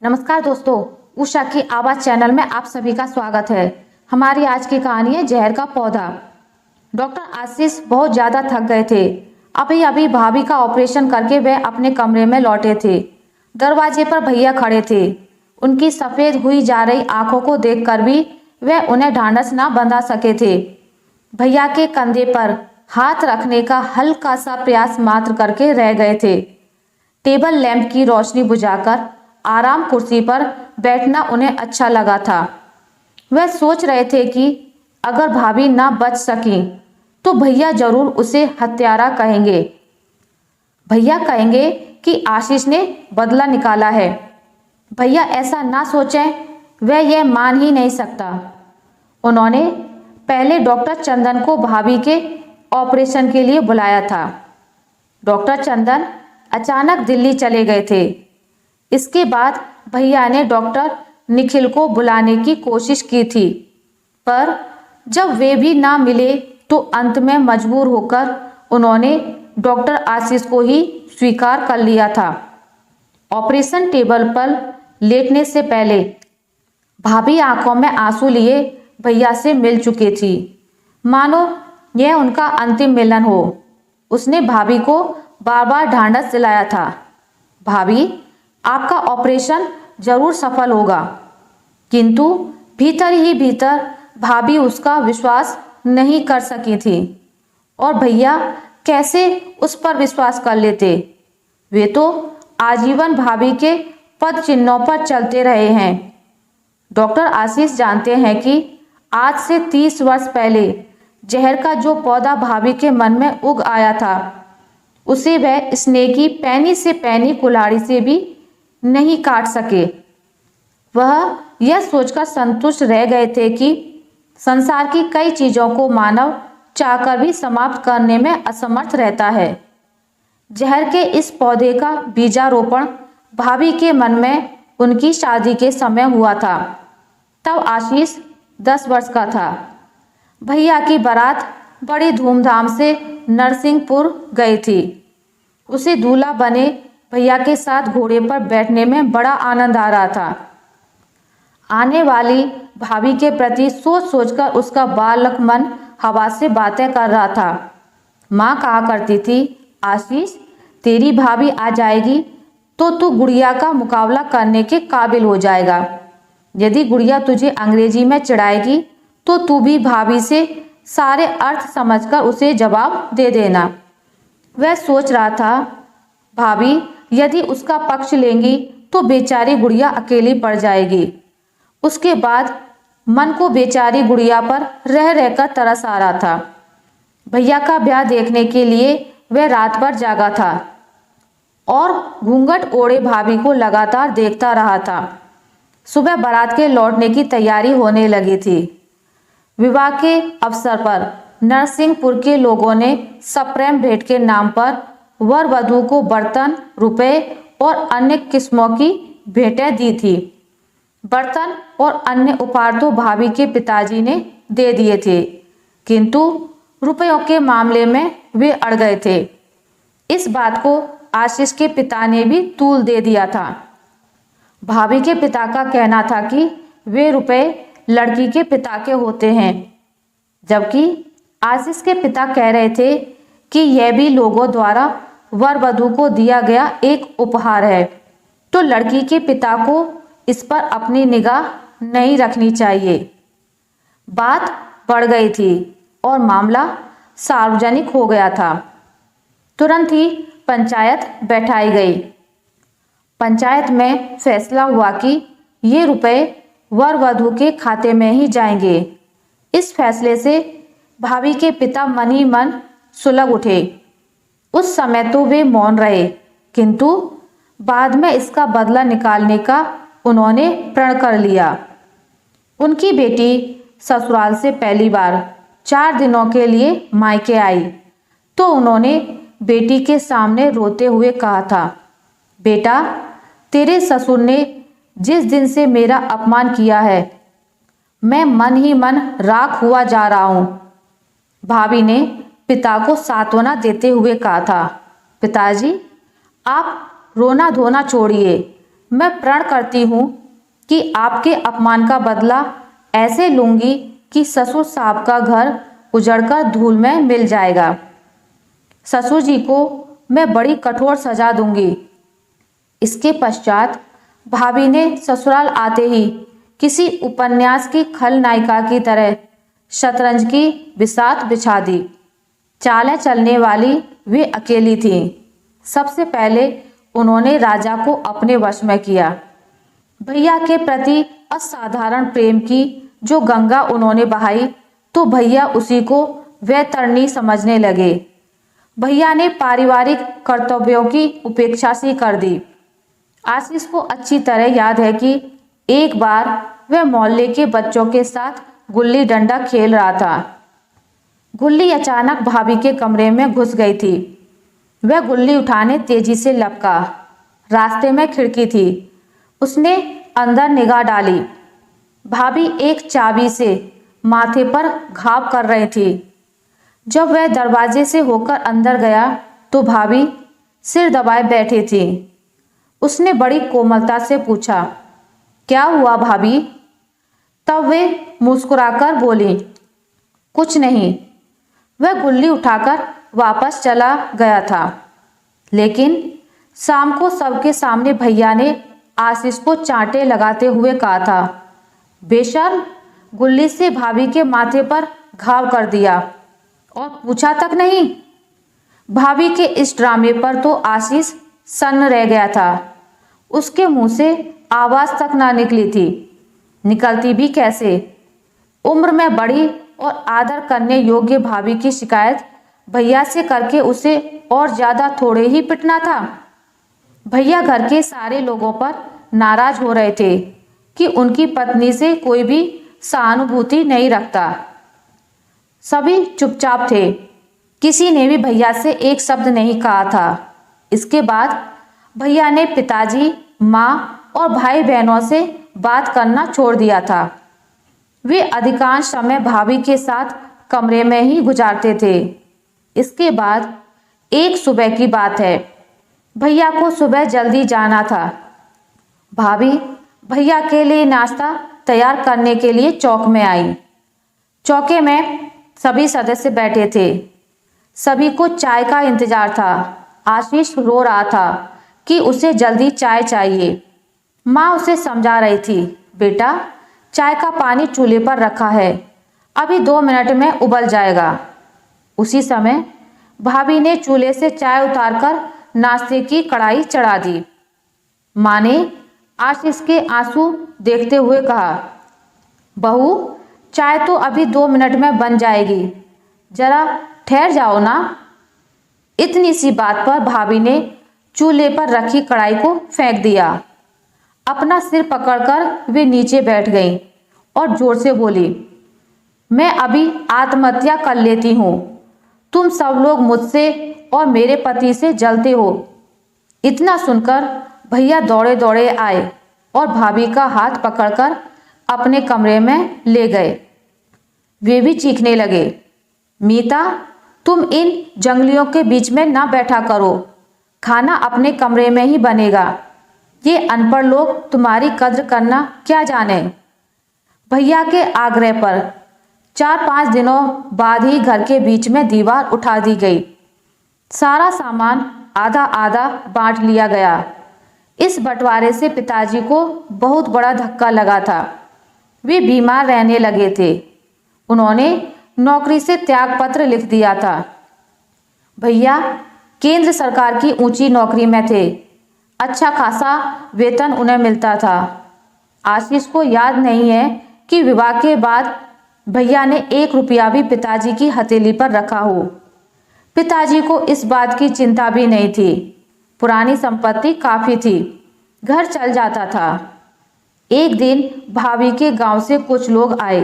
नमस्कार दोस्तों, उषा की आवाज चैनल में आप सभी का स्वागत है। हमारी आज की कहानी है जहर का पौधा। डॉक्टर आशीष बहुत ज्यादा थक गए थे। अभी अभी भाभी का ऑपरेशन करके वे अपने कमरे में लौटे थे। दरवाजे पर भैया खड़े थे। उनकी सफेद हुई जा रही आंखों को देखकर भी वे उन्हें ढांढस ना बंधा सके थे। भैया के कंधे पर हाथ रखने का हल्का सा प्रयास मात्र करके रह गए थे। टेबल लैंप की रोशनी बुझाकर आराम कुर्सी पर बैठना उन्हें अच्छा लगा था। वह सोच रहे थे कि अगर भाभी ना बच सकी तो भैया जरूर उसे हत्यारा कहेंगे। भैया कहेंगे कि आशीष ने बदला निकाला है। भैया ऐसा ना सोचें, वह यह मान ही नहीं सकता। उन्होंने पहले डॉक्टर चंदन को भाभी के ऑपरेशन के लिए बुलाया था। डॉक्टर चंदन अचानक दिल्ली चले गए थे। इसके बाद भैया ने डॉक्टर निखिल को बुलाने की कोशिश की थी, पर जब वे भी ना मिले तो अंत में मजबूर होकर उन्होंने डॉक्टर आशीष को ही स्वीकार कर लिया था। ऑपरेशन टेबल पर लेटने से पहले भाभी आंखों में आंसू लिए भैया से मिल चुकी थी, मानो यह उनका अंतिम मिलन हो। उसने भाभी को बार बार ढांढस दिलाया था, भाभी आपका ऑपरेशन जरूर सफल होगा। किंतु भीतर ही भीतर भाभी उसका विश्वास नहीं कर सकी थी। और भैया कैसे उस पर विश्वास कर लेते? वे तो आजीवन भाभी के पद चिन्हों पर चलते रहे हैं। डॉक्टर आशीष जानते हैं कि आज से 30 वर्ष पहले जहर का जो पौधा भाभी के मन में उग आया था, उसे वह स्नेह की पैनी से पैनी कुल्हाड़ी से भी नहीं काट सके। वह यह सोचकर संतुष्ट रह गए थे कि संसार की कई चीजों को मानव चाहकर भी समाप्त करने में असमर्थ रहता है। जहर के इस पौधे का बीजारोपण भाभी के मन में उनकी शादी के समय हुआ था। तब आशीष 10 वर्ष का था। भैया की बारात बड़ी धूमधाम से नरसिंहपुर गई थी। उसे दूल्हा बने भैया के साथ घोड़े पर बैठने में बड़ा आनंद आ रहा था। आने वाली भाभी के प्रति सोच सोचकर उसका बालक मन हवा से बातें कर रहा था। माँ कहा करती थी, आशीष तेरी भाभी आ जाएगी तो तू गुड़िया का मुकाबला करने के काबिल हो जाएगा। यदि गुड़िया तुझे अंग्रेजी में चिढ़ाएगी तो तू भी भाभी से सारे अर्थ समझकर उसे जवाब दे देना। वह सोच रहा था, भाभी यदि उसका पक्ष लेंगी तो बेचारी गुड़िया अकेली पड़ जाएगी। उसके बाद मन को बेचारी गुड़िया पर रह रहकर तरस आ रहा था। भैया का ब्याह देखने के लिए वह रात भर जागा था और घूंघट ओढ़े भाभी को लगातार देखता रहा था। सुबह बारात के लौटने की तैयारी होने लगी थी। विवाह के अवसर पर नरसिंहपुर के लोगों ने सप्रेम भेंट के नाम पर वर वधू को बर्तन, रुपए और अन्य किस्मों की भेंटें दी थी। बर्तन और अन्य उपहार तो भाभी के पिताजी ने दे दिए थे, किंतु रुपयों के मामले में वे अड़ गए थे। इस बात को आशीष के पिता ने भी तूल दे दिया था। भाभी के पिता का कहना था कि वे रुपए लड़की के पिता के होते हैं, जबकि आशीष के पिता कह रहे थे कि यह भी लोगों द्वारा वर वधू को दिया गया एक उपहार है, तो लड़की के पिता को इस पर अपनी निगाह नहीं रखनी चाहिए। बात बढ़ गई थी और मामला सार्वजनिक हो गया था। तुरंत ही पंचायत बैठाई गई। पंचायत में फैसला हुआ कि ये रुपए वर वधू के खाते में ही जाएंगे। इस फैसले से भाभी के पिता मन ही मन सुलग उठे। उस समय तो वे मौन रहे, किंतु बाद में इसका बदला निकालने का उन्होंने प्रण कर लिया। उनकी बेटी ससुराल से पहली बार 4 दिनों के लिए मायके आई तो उन्होंने बेटी के सामने रोते हुए कहा था, बेटा तेरे ससुर ने जिस दिन से मेरा अपमान किया है, मैं मन ही मन राख हुआ जा रहा हूं। भाभी ने पिता को सांत्वना देते हुए कहा था, पिताजी आप रोना धोना छोड़िए, मैं प्रण करती हूँ कि आपके अपमान का बदला ऐसे लूंगी कि ससुर साहब का घर उजड़कर धूल में मिल जाएगा। ससुर जी को मैं बड़ी कठोर सजा दूंगी। इसके पश्चात भाभी ने ससुराल आते ही किसी उपन्यास की खलनायिका की तरह शतरंज की बिसात बिछा दी। चालें चलने वाली वे अकेली थीं। सबसे पहले उन्होंने राजा को अपने वश में किया। भैया के प्रति असाधारण प्रेम की जो गंगा उन्होंने बहाई तो भैया उसी को वैतरणी समझने लगे। भैया ने पारिवारिक कर्तव्यों की उपेक्षा सी कर दी। आशीष को अच्छी तरह याद है कि एक बार वह मोहल्ले के बच्चों के साथ गुल्ली डंडा खेल रहा था। गुल्ली अचानक भाभी के कमरे में घुस गई थी। वह गुल्ली उठाने तेजी से लपका। रास्ते में खिड़की थी। उसने अंदर निगाह डाली। भाभी एक चाबी से माथे पर घाव कर रही थी। जब वह दरवाजे से होकर अंदर गया तो भाभी सिर दबाए बैठी थी। उसने बड़ी कोमलता से पूछा, क्या हुआ भाभी? तब वे मुस्कुराकर बोली, कुछ नहीं। वह गुल्ली उठाकर वापस चला गया था। लेकिन शाम को सबके सामने भैया ने आशीष को चांटे लगाते हुए कहा था, बेशर्म, गुल्ली से भाभी के माथे पर घाव कर दिया और पूछा तक नहीं। भाभी के इस ड्रामे पर तो आशीष सन्न रह गया था। उसके मुंह से आवाज तक ना निकली थी। निकलती भी कैसे? उम्र में बड़ी और आदर करने योग्य भाभी की शिकायत भैया से करके उसे और ज्यादा थोड़े ही पिटना था। भैया घर के सारे लोगों पर नाराज हो रहे थे कि उनकी पत्नी से कोई भी सहानुभूति नहीं रखता। सभी चुपचाप थे। किसी ने भी भैया से एक शब्द नहीं कहा था। इसके बाद भैया ने पिताजी, माँ और भाई बहनों से बात करना छोड़ दिया था। वे अधिकांश समय भाभी के साथ कमरे में ही गुजारते थे। इसके बाद एक सुबह की बात है। भैया को सुबह जल्दी जाना था। भाभी भैया के लिए नाश्ता तैयार करने के लिए चौक में आई। चौके में सभी सदस्य बैठे थे। सभी को चाय का इंतजार था। आशीष रो रहा था कि उसे जल्दी चाय चाहिए। माँ उसे समझा रही थी, बेटा, चाय का पानी चूल्हे पर रखा है, अभी 2 मिनट में उबल जाएगा। उसी समय भाभी ने चूल्हे से चाय उतारकर नाश्ते की कढ़ाई चढ़ा दी। माँ ने आशीष के आंसू देखते हुए कहा, बहू, चाय तो अभी 2 मिनट में बन जाएगी, जरा ठहर जाओ ना। इतनी सी बात पर भाभी ने चूल्हे पर रखी कढ़ाई को फेंक दिया। अपना सिर पकड़कर वे नीचे बैठ गईं और जोर से बोली, मैं अभी आत्महत्या कर लेती हूँ। तुम सब लोग मुझसे और मेरे पति से जलते हो। इतना सुनकर भैया दौड़े दौड़े आए और भाभी का हाथ पकड़कर अपने कमरे में ले गए। वे भी चीखने लगे, मीता, तुम इन जंगलियों के बीच में ना बैठा करो, खाना अपने कमरे में ही बनेगा। ये अनपढ़ लोग तुम्हारी कद्र करना क्या जाने। भैया के आग्रह पर 4-5 दिनों बाद ही घर के बीच में दीवार उठा दी गई। सारा सामान आधा आधा बांट लिया गया। इस बंटवारे से पिताजी को बहुत बड़ा धक्का लगा था। वे बीमार रहने लगे थे। उन्होंने नौकरी से त्याग पत्र लिख दिया था। भैया केंद्र सरकार की ऊंची नौकरी में थे। अच्छा खासा वेतन उन्हें मिलता था। आशीष को याद नहीं है कि विवाह के बाद भैया ने 1 रुपया भी पिताजी की हथेली पर रखा हो। पिताजी को इस बात की चिंता भी नहीं थी। पुरानी संपत्ति काफी थी, घर चल जाता था। एक दिन भाभी के गांव से कुछ लोग आए।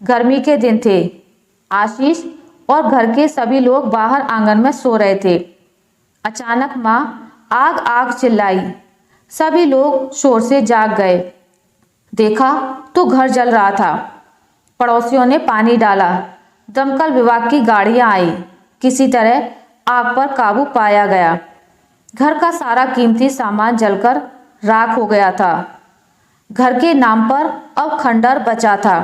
गर्मी के दिन थे। आशीष और घर के सभी लोग बाहर आंगन में सो रहे थे। अचानक माँ आग आग चिल्लाई। सभी लोग शोर से जाग गए। देखा तो घर जल रहा था। पड़ोसियों ने पानी डाला। दमकल विभाग की गाड़ियां आई। किसी तरह आग पर काबू पाया गया। घर का सारा कीमती सामान जलकर राख हो गया था। घर के नाम पर अब खंडर बचा था।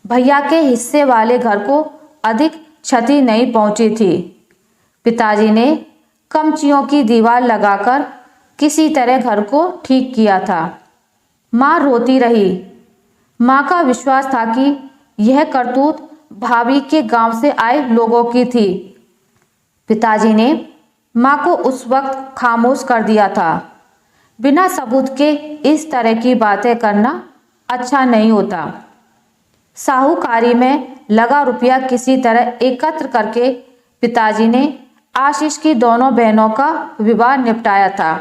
भैया के हिस्से वाले घर को अधिक क्षति नहीं पहुंची थी। पिताजी ने कमचियों की दीवार लगाकर किसी तरह घर को ठीक किया था। माँ रोती रही। माँ का विश्वास था कि यह करतूत भाभी के गांव से आए लोगों की थी। पिताजी ने माँ को उस वक्त खामोश कर दिया था। बिना सबूत के इस तरह की बातें करना अच्छा नहीं होता। साहूकारी में लगा रुपया किसी तरह एकत्र करके पिताजी ने आशीष की दोनों बहनों का विवाह निपटाया था।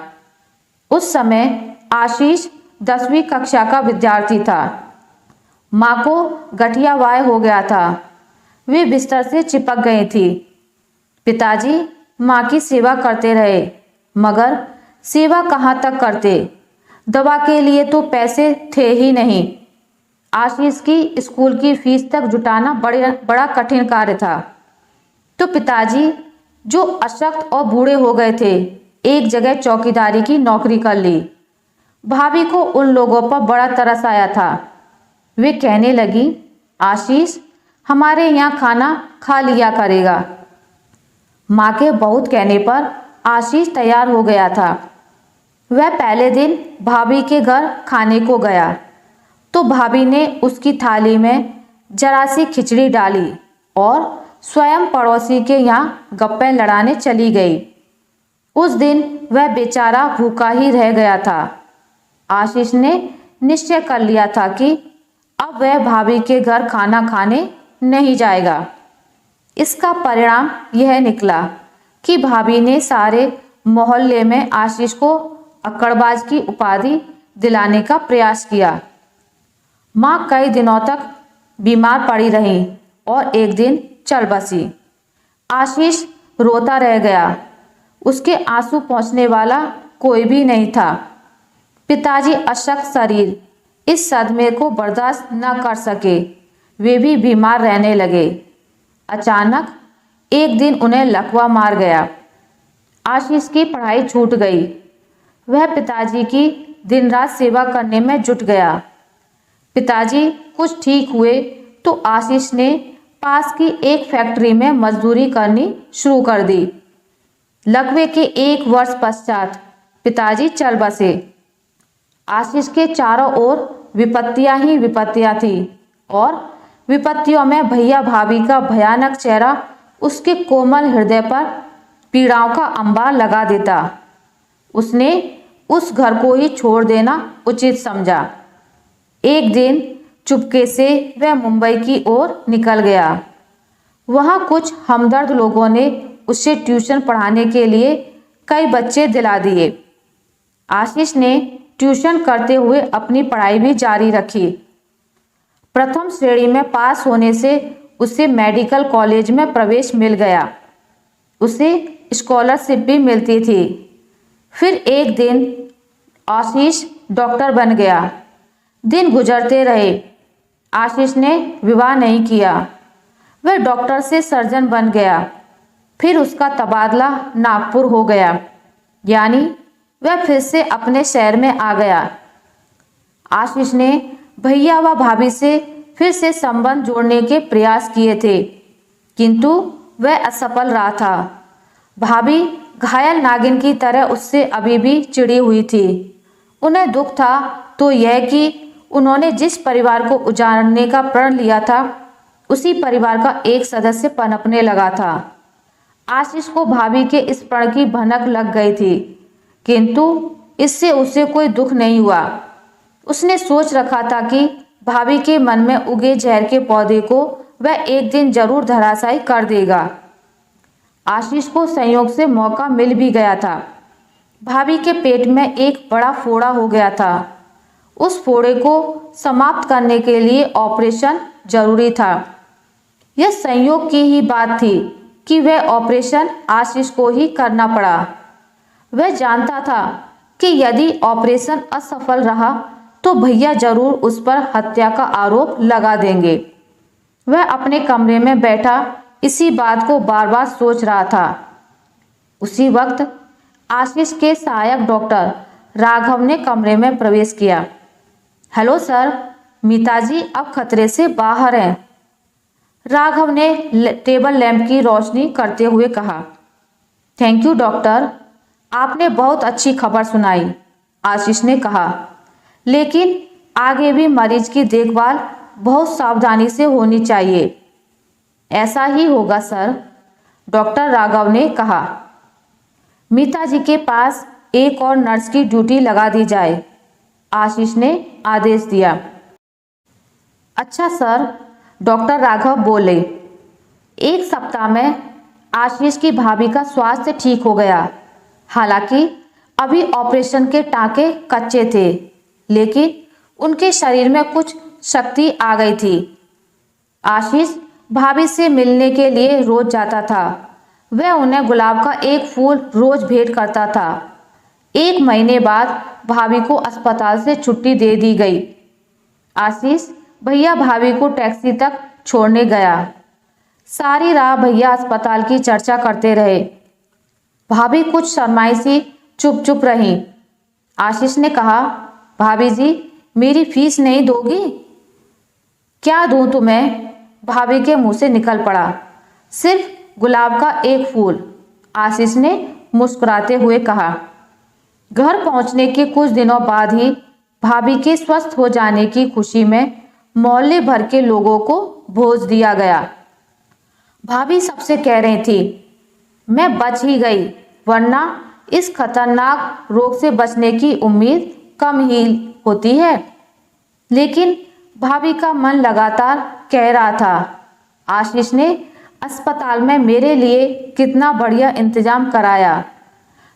उस समय आशीष 10वीं कक्षा का विद्यार्थी था। माँ को गठिया वाय हो गया था। वे बिस्तर से चिपक गई थी। पिताजी माँ की सेवा करते रहे, मगर सेवा कहाँ तक करते। दवा के लिए तो पैसे थे ही नहीं। आशीष की स्कूल की फीस तक जुटाना बड़ा कठिन कार्य था। तो पिताजी, जो अशक्त और बूढ़े हो गए थे, एक जगह चौकीदारी की नौकरी कर ली। भाभी को उन लोगों पर बड़ा तरस आया था। वे कहने लगी, आशीष हमारे यहाँ खाना खा लिया करेगा। माँ के बहुत कहने पर आशीष तैयार हो गया था। वह पहले दिन भाभी के घर खाने को गया तो भाभी ने उसकी थाली में जरा सी खिचड़ी डाली और स्वयं पड़ोसी के यहाँ गप्पे लड़ाने चली गई। उस दिन वह बेचारा भूखा ही रह गया था। आशीष ने निश्चय कर लिया था कि अब वह भाभी के घर खाना खाने नहीं जाएगा। इसका परिणाम यह निकला कि भाभी ने सारे मोहल्ले में आशीष को अक्कड़बाज की उपाधि दिलाने का प्रयास किया। माँ कई दिनों तक बीमार पड़ी रही और एक दिन चल बसी। आशीष रोता रह गया। उसके आंसू पोंछने वाला कोई भी नहीं था। पिताजी अशक्त शरीर इस सदमे को बर्दाश्त न कर सके। वे भी बीमार रहने लगे। अचानक एक दिन उन्हें लकवा मार गया। आशीष की पढ़ाई छूट गई। वह पिताजी की दिन रात सेवा करने में जुट गया। पिताजी कुछ ठीक हुए तो आशीष ने पास की एक फैक्ट्री में मजदूरी करनी शुरू कर दी। लकवे के 1 वर्ष पश्चात पिताजी चल बसे। आशीष के चारों ओर विपत्तियां ही विपत्तियां थी और विपत्तियों में भैया भाभी का भयानक चेहरा उसके कोमल हृदय पर पीड़ाओं का अंबार लगा देता। उसने उस घर को ही छोड़ देना उचित समझा। एक दिन चुपके से वह मुंबई की ओर निकल गया। वहाँ कुछ हमदर्द लोगों ने उसे ट्यूशन पढ़ाने के लिए कई बच्चे दिला दिए। आशीष ने ट्यूशन करते हुए अपनी पढ़ाई भी जारी रखी। प्रथम श्रेणी में पास होने से उसे मेडिकल कॉलेज में प्रवेश मिल गया। उसे स्कॉलरशिप भी मिलती थी। फिर एक दिन आशीष डॉक्टर बन गया। दिन गुजरते रहे। आशीष ने विवाह नहीं किया। वह डॉक्टर से सर्जन बन गया। फिर उसका तबादला नागपुर हो गया, यानी वह फिर से अपने शहर में आ गया। आशीष ने भैया व भाभी से फिर से संबंध जोड़ने के प्रयास किए थे, किंतु वह असफल रहा था। भाभी घायल नागिन की तरह उससे अभी भी चिड़ी हुई थी। उन्हें दुख था तो यह कि उन्होंने जिस परिवार को उजाड़ने का प्रण लिया था, उसी परिवार का एक सदस्य पनपने लगा था। आशीष को भाभी के इस प्रण की भनक लग गई थी, किंतु इससे उसे कोई दुख नहीं हुआ। उसने सोच रखा था कि भाभी के मन में उगे जहर के पौधे को वह एक दिन जरूर धराशायी कर देगा। आशीष को संयोग से मौका मिल भी गया था। भाभी के पेट में एक बड़ा फोड़ा हो गया था। उस फोड़े को समाप्त करने के लिए ऑपरेशन जरूरी था। यह संयोग की ही बात थी कि वह ऑपरेशन आशीष को ही करना पड़ा। वह जानता था कि यदि ऑपरेशन असफल रहा तो भैया जरूर उस पर हत्या का आरोप लगा देंगे। वह अपने कमरे में बैठा इसी बात को बार बार सोच रहा था। उसी वक्त आशीष के सहायक डॉक्टर राघव ने कमरे में प्रवेश किया। हेलो सर, मीता जी अब खतरे से बाहर हैं, राघव ने टेबल लैंप की रोशनी करते हुए कहा। थैंक यू डॉक्टर, आपने बहुत अच्छी खबर सुनाई, आशीष ने कहा। लेकिन आगे भी मरीज की देखभाल बहुत सावधानी से होनी चाहिए। ऐसा ही होगा सर, डॉक्टर राघव ने कहा। मीता जी के पास एक और नर्स की ड्यूटी लगा दी जाए, आशीष ने आदेश दिया। अच्छा सर, डॉक्टर राघव बोले। एक सप्ताह में आशीष की भाभी का स्वास्थ्य ठीक हो गया। हालांकि अभी ऑपरेशन के टांके कच्चे थे, लेकिन उनके शरीर में कुछ शक्ति आ गई थी। आशीष भाभी से मिलने के लिए रोज जाता था। वह उन्हें गुलाब का एक फूल रोज भेंट करता था। 1 महीने बाद भाभी को अस्पताल से छुट्टी दे दी गई। आशीष भैया भाभी को टैक्सी तक छोड़ने गया। सारी राह भैया अस्पताल की चर्चा करते रहे। भाभी कुछ शर्माई सी चुप चुप रही। आशीष ने कहा, भाभी जी मेरी फीस नहीं दोगी? क्या दूं तुम्हें? भाभी के मुंह से निकल पड़ा। सिर्फ गुलाब का एक फूल, आशीष ने मुस्कुराते हुए कहा। घर पहुंचने के कुछ दिनों बाद ही भाभी के स्वस्थ हो जाने की खुशी में मोहल्ले भर के लोगों को भोज दिया गया। भाभी सबसे कह रही थी, मैं बच ही गई, वरना इस खतरनाक रोग से बचने की उम्मीद कम ही होती है। लेकिन भाभी का मन लगातार कह रहा था, आशीष ने अस्पताल में मेरे लिए कितना बढ़िया इंतजाम कराया।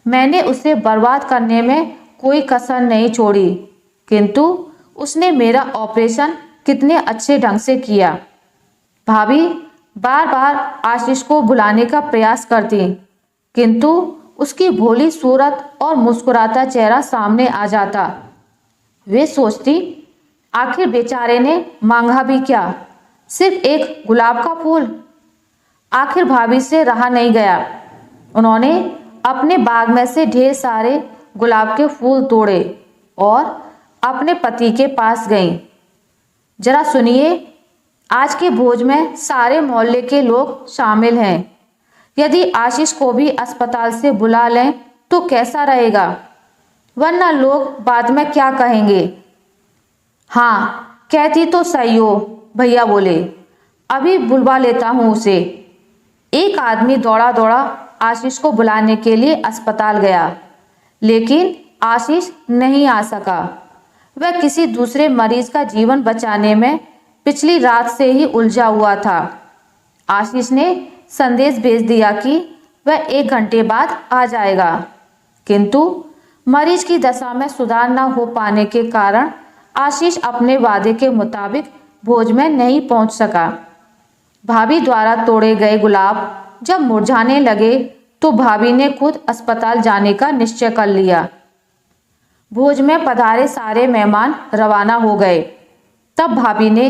मैंने उसे बर्बाद करने में कोई कसर नहीं छोड़ी, किंतु उसने मेरा ऑपरेशन कितने अच्छे ढंग से किया। भाभी बार बार आशीष को बुलाने का प्रयास करती, किंतु उसकी भोली सूरत और मुस्कुराता चेहरा सामने आ जाता। वे सोचती, आखिर बेचारे ने मांगा भी क्या, सिर्फ एक गुलाब का फूल। आखिर भाभी से रहा नहीं गया। उन्होंने अपने बाग में से ढेर सारे गुलाब के फूल तोड़े और अपने पति के पास गईं। जरा सुनिए, आज के भोज में सारे मोहल्ले के लोग शामिल हैं। यदि आशीष को भी अस्पताल से बुला लें तो कैसा रहेगा, वरना लोग बाद में क्या कहेंगे। हाँ, कहती तो सही हो, भैया बोले। अभी बुलवा लेता हूँ उसे। एक आदमी दौड़ा दौड़ा आशीष को बुलाने के लिए अस्पताल गया, लेकिन आशीष नहीं आ सका। वह किसी दूसरे मरीज का जीवन बचाने में पिछली रात से ही उलझा हुआ था। आशीष ने संदेश भेज दिया कि वह 1 घंटे बाद आ जाएगा, किंतु मरीज की दशा में सुधार न हो पाने के कारण आशीष अपने वादे के मुताबिक भोज में नहीं पहुंच सका। भाभी द्वारा तोड़े गए गुलाब जब मुरझाने लगे तो भाभी ने खुद अस्पताल जाने का निश्चय कर लिया। भोज में पधारे सारे मेहमान रवाना हो गए। तब भाभी ने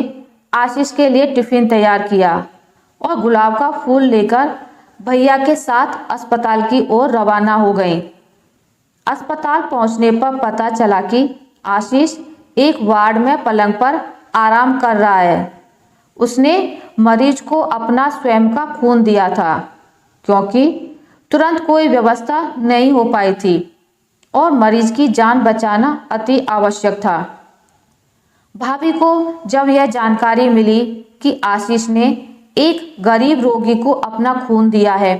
आशीष के लिए टिफिन तैयार किया और गुलाब का फूल लेकर भैया के साथ अस्पताल की ओर रवाना हो गईं। अस्पताल पहुंचने पर पता चला कि आशीष एक वार्ड में पलंग पर आराम कर रहा है। उसने मरीज को अपना स्वयं का खून दिया था, क्योंकि तुरंत कोई व्यवस्था नहीं हो पाई थी और मरीज की जान बचाना अति आवश्यक था। भाभी को जब यह जानकारी मिली कि आशीष ने एक गरीब रोगी को अपना खून दिया है,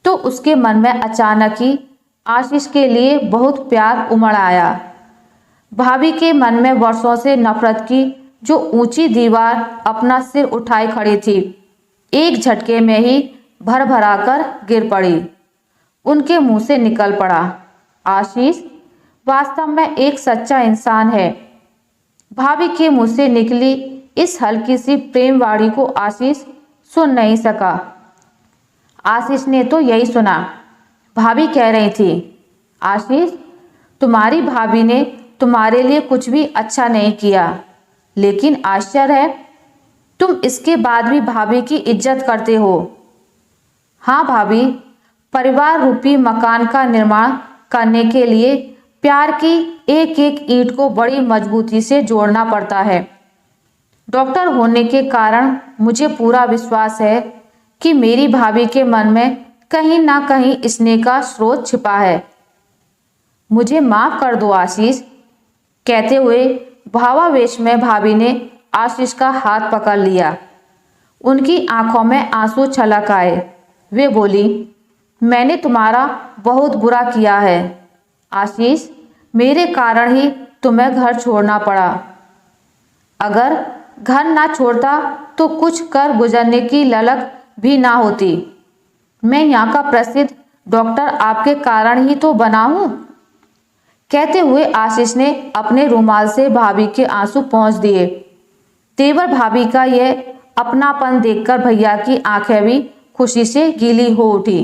तो उसके मन में अचानक ही आशीष के लिए बहुत प्यार उमड़ आया। भाभी के मन में वर्षों से नफरत की जो ऊंची दीवार अपना सिर उठाए खड़ी थी, एक झटके में ही भर भरा कर गिर पड़ी। उनके मुंह से निकल पड़ा, आशीष वास्तव में एक सच्चा इंसान है। भाभी के मुंह से निकली इस हल्की सी प्रेम वाणी को आशीष सुन नहीं सका। आशीष ने तो यही सुना। भाभी कह रही थी, आशीष, तुम्हारी भाभी ने तुम्हारे लिए कुछ भी अच्छा नहीं किया, लेकिन आश्चर्य है तुम इसके बाद भी भाभी की इज्जत करते हो। हाँ भाभी, परिवार रूपी मकान का निर्माण करने के लिए प्यार की एक एक ईंट को बड़ी मजबूती से जोड़ना पड़ता है। डॉक्टर होने के कारण मुझे पूरा विश्वास है कि मेरी भाभी के मन में कहीं ना कहीं स्नेह का स्रोत छिपा है। मुझे माफ कर दो आशीष, कहते हुए भावावेश में भाभी ने आशीष का हाथ पकड़ लिया। उनकी आंखों में आंसू छलक आए। वे बोली, मैंने तुम्हारा बहुत बुरा किया है आशीष, मेरे कारण ही तुम्हें घर छोड़ना पड़ा। अगर घर ना छोड़ता तो कुछ कर गुजरने की ललक भी ना होती। मैं यहाँ का प्रसिद्ध डॉक्टर आपके कारण ही तो बना हूँ। कहते हुए आशीष ने अपने रुमाल से भाभी के आंसू पोंछ दिए। तेवर भाभी का यह अपनापन देखकर भैया की आंखें भी खुशी से गीली हो उठी।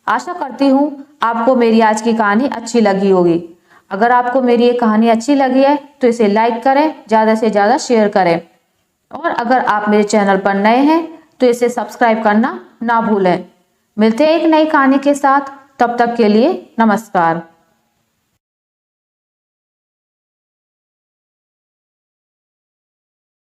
आशा करती हूँ आपको मेरी आज की कहानी अच्छी लगी होगी। अगर आपको मेरी ये कहानी अच्छी लगी है तो इसे लाइक करें, ज़्यादा से ज़्यादा शेयर करें, और अगर आप मेरे चैनल पर नए हैं तो इसे सब्सक्राइब करना ना भूलें। मिलते हैं एक नई कहानी के साथ, तब तक के लिए नमस्कार।